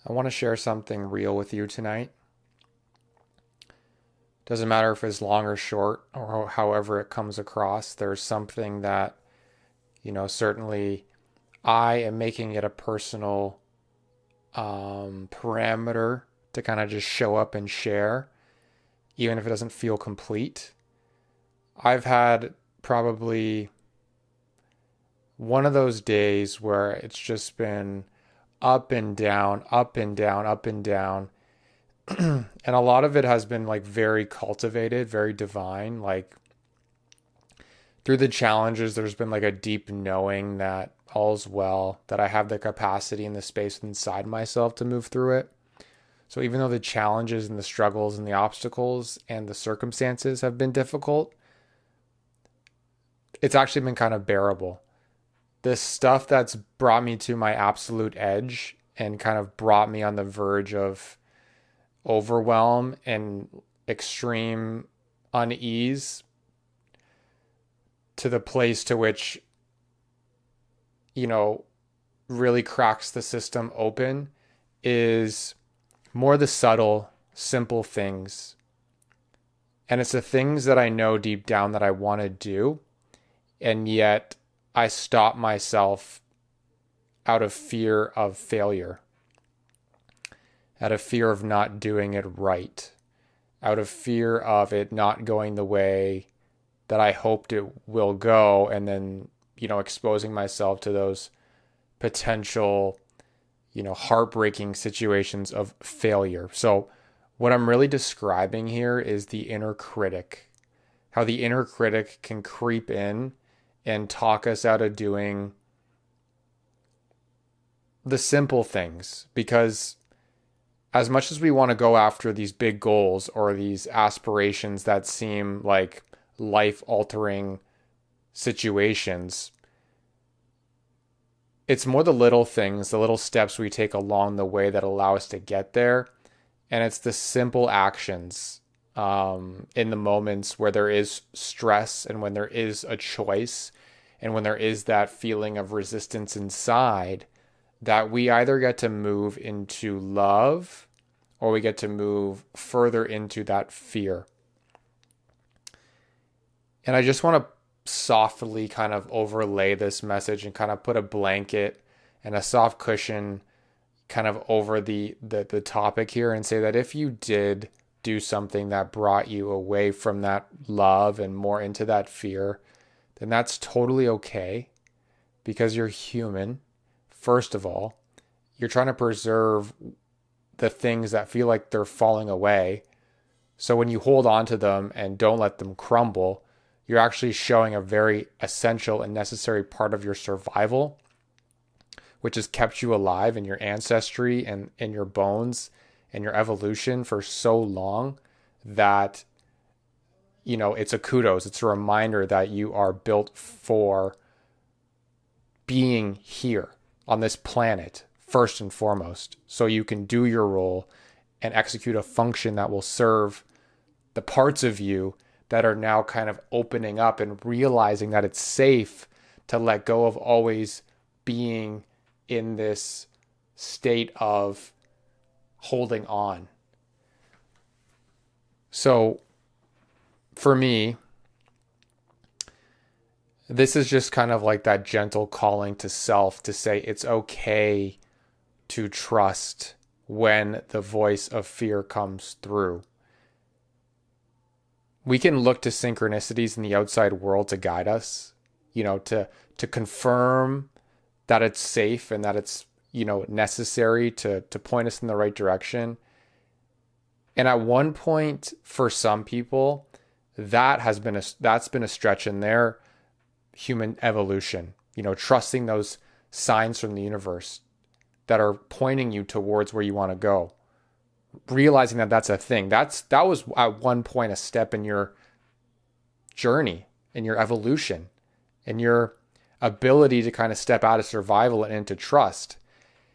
I want to share something real with you tonight. Doesn't matter if it's long or short or however it comes across. There's something that, certainly I am making it a personal parameter to kind of just show up and share, even if it doesn't feel complete. I've had probably one of those days where it's just been up and down, up and down, up and down. And a lot of it has been like very cultivated, very divine. Like through the challenges, there's been like a deep knowing that all's well, that I have the capacity and the space inside myself to move through it. So even though the challenges and the struggles and the obstacles and the circumstances have been difficult, it's actually been kind of bearable. This stuff that's brought me to my absolute edge and kind of brought me on the verge of overwhelm and extreme unease to the place to which, you know, really cracks the system open is more the subtle, simple things. And it's the things that I know deep down that I want to do. And yet I stop myself out of fear of failure, out of fear of not doing it right, out of fear of it not going the way that I hoped it will go, and then, exposing myself to those potential, heartbreaking situations of failure. So, what I'm really describing here is the inner critic, how the inner critic can creep in and talk us out of doing the simple things, because as much as we want to go after these big goals or these aspirations that seem like life altering situations, it's more the little things, the little steps we take along the way that allow us to get there. And it's the simple actions in the moments where there is stress and when there is a choice and when there is that feeling of resistance inside, that we either get to move into love or we get to move further into that fear. And I just want to softly kind of overlay this message and kind of put a blanket and a soft cushion kind of over the topic here and say that if you did do something that brought you away from that love and more into that fear, then that's totally okay, because you're human. First of all, you're trying to preserve the things that feel like they're falling away. So when you hold on to them and don't let them crumble, you're actually showing a very essential and necessary part of your survival, which has kept you alive in your ancestry and in your bones and your evolution for so long that, it's a kudos. It's a reminder that you are built for being here on this planet, first and foremost, so you can do your role and execute a function that will serve the parts of you that are now kind of opening up and realizing that it's safe to let go of always being in this state of holding on. So for me, this is just kind of like that gentle calling to self to say it's okay to trust when the voice of fear comes through. We can look to synchronicities in the outside world to guide us, to confirm that it's safe and that it's, necessary to point us in the right direction. And at one point, for some people, that's been a stretch in their human evolution, trusting those signs from the universe that are pointing you towards where you want to go. Realizing that that's a thing. That was at one point a step in your journey, in your evolution, in your ability to kind of step out of survival and into trust.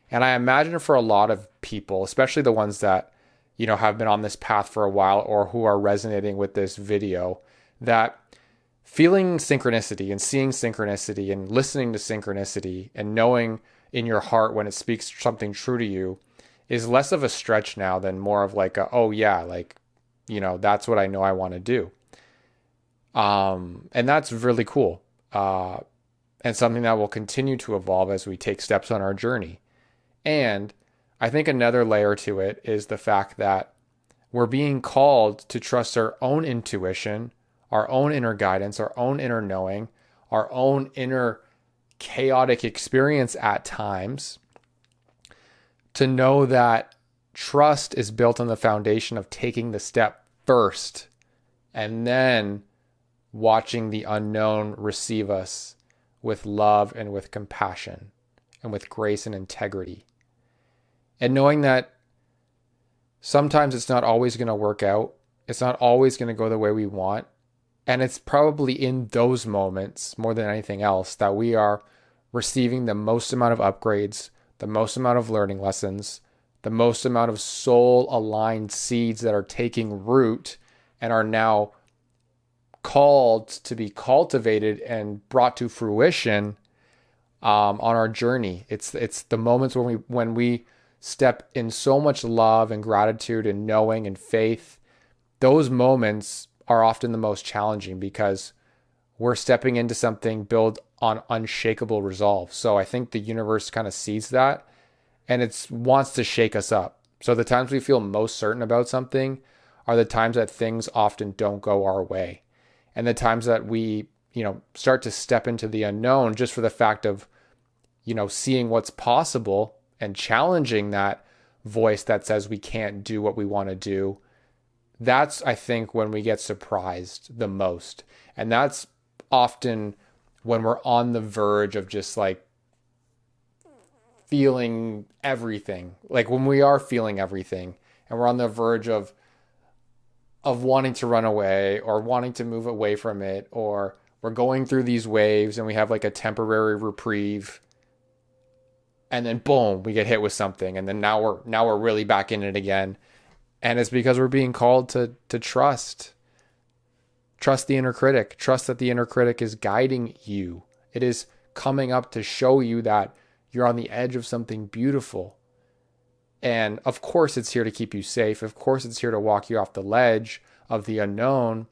And I imagine for a lot of people, especially the ones that, have been on this path for a while or who are resonating with this video, that feeling synchronicity and seeing synchronicity and listening to synchronicity and knowing in your heart when it speaks something true to you is less of a stretch now than more of like a, oh yeah, like, that's what I know I want to do. And that's really cool. And something that will continue to evolve as we take steps on our journey. And I think another layer to it is the fact that we're being called to trust our own intuition, our own inner guidance, our own inner knowing, our own inner chaotic experience at times, to know that trust is built on the foundation of taking the step first and then watching the unknown receive us with love and with compassion and with grace and integrity. And knowing that sometimes it's not always going to work out. It's not always going to go the way we want. And it's probably in those moments, more than anything else, that we are receiving the most amount of upgrades, the most amount of learning lessons, the most amount of soul-aligned seeds that are taking root and are now called to be cultivated and brought to fruition on our journey. It's the moments when we step in so much love and gratitude and knowing and faith. Those moments are often the most challenging because we're stepping into something built on unshakable resolve. So I think the universe kind of sees that and it wants to shake us up. So the times we feel most certain about something are the times that things often don't go our way. And the times that we, start to step into the unknown just for the fact of, seeing what's possible and challenging that voice that says we can't do what we want to do. That's, I think, when we get surprised the most. And that's often when we're on the verge of just like feeling everything. Like when we are feeling everything and we're on the verge of wanting to run away or wanting to move away from it, or we're going through these waves and we have like a temporary reprieve, and then boom, we get hit with something, and then now we're really back in it again. And it's because we're being called to trust the inner critic. Trust that the inner critic is guiding you. It is coming up to show you that you're on the edge of something beautiful. And of course it's here to keep you safe. Of course it's here to walk you off the ledge of the unknown.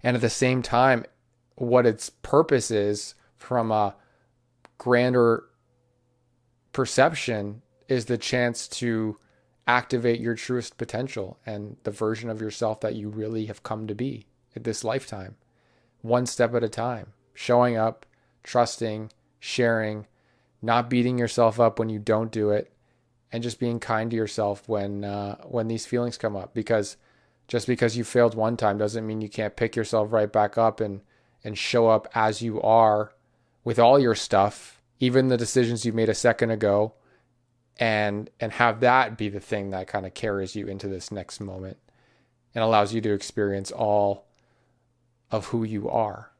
And at the same time, what its purpose is from a grander perception is the chance to activate your truest potential and the version of yourself that you really have come to be at this lifetime. One step at a time, showing up, trusting, sharing, not beating yourself up when you don't do it, and just being kind to yourself when these feelings come up. Because just because you failed one time doesn't mean you can't pick yourself right back up and show up as you are with all your stuff, even the decisions you made a second ago, and have that be the thing that kind of carries you into this next moment and allows you to experience all of who you are.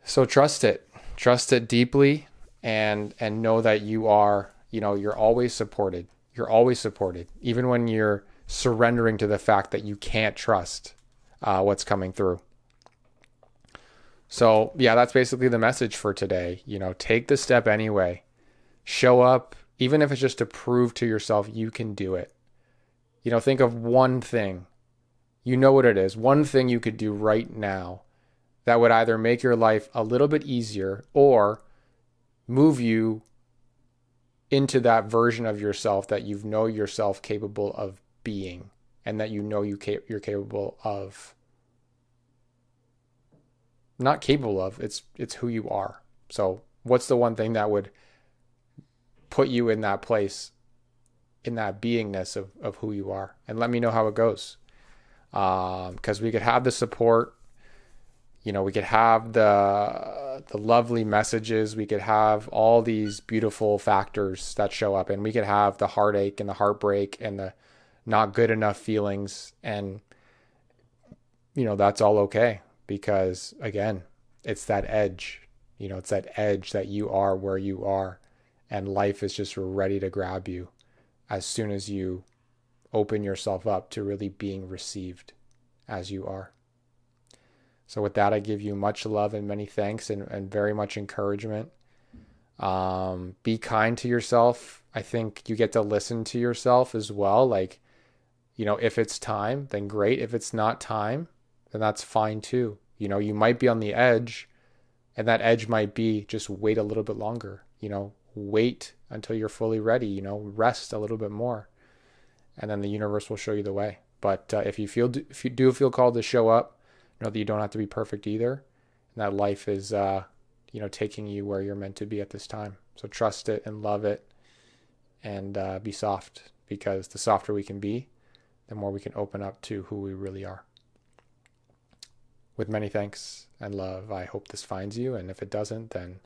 So trust it deeply. And know that you are, you're always supported. You're always supported, even when you're surrendering to the fact that you can't trust what's coming through. So yeah, that's basically the message for today. Take the step anyway. Show up, even if it's just to prove to yourself you can do it. Think of one thing. You know what it is. One thing you could do right now that would either make your life a little bit easier or move you into that version of yourself that you know yourself capable of being, and that you're capable of, not capable of, it's who you are. So what's the one thing that would put you in that place, in that beingness of who you are? And let me know how it goes. Because we could have the support, we could have the lovely messages. We could have all these beautiful factors that show up, and we could have the heartache and the heartbreak and the not good enough feelings. And, that's all okay, because again, it's that edge, it's that edge that you are where you are, and life is just ready to grab you as soon as you open yourself up to really being received as you are. So with that, I give you much love and many thanks and very much encouragement. Be kind to yourself. I think you get to listen to yourself as well. Like, if it's time, then great. If it's not time, then that's fine too. You might be on the edge, and that edge might be just wait a little bit longer, wait until you're fully ready, rest a little bit more, and then the universe will show you the way. But if you do feel called to show up, know that you don't have to be perfect either, and that life is, taking you where you're meant to be at this time. So trust it and love it, and be soft, because the softer we can be, the more we can open up to who we really are. With many thanks and love, I hope this finds you. And if it doesn't, then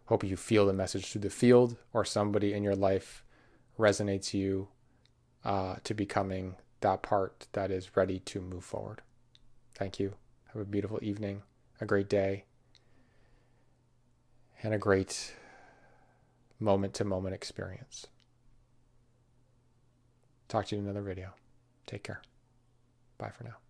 hope you feel the message through the field, or somebody in your life resonates you to becoming that part that is ready to move forward. Thank you. Have a beautiful evening, a great day, and a great moment-to-moment experience. Talk to you in another video. Take care. Bye for now.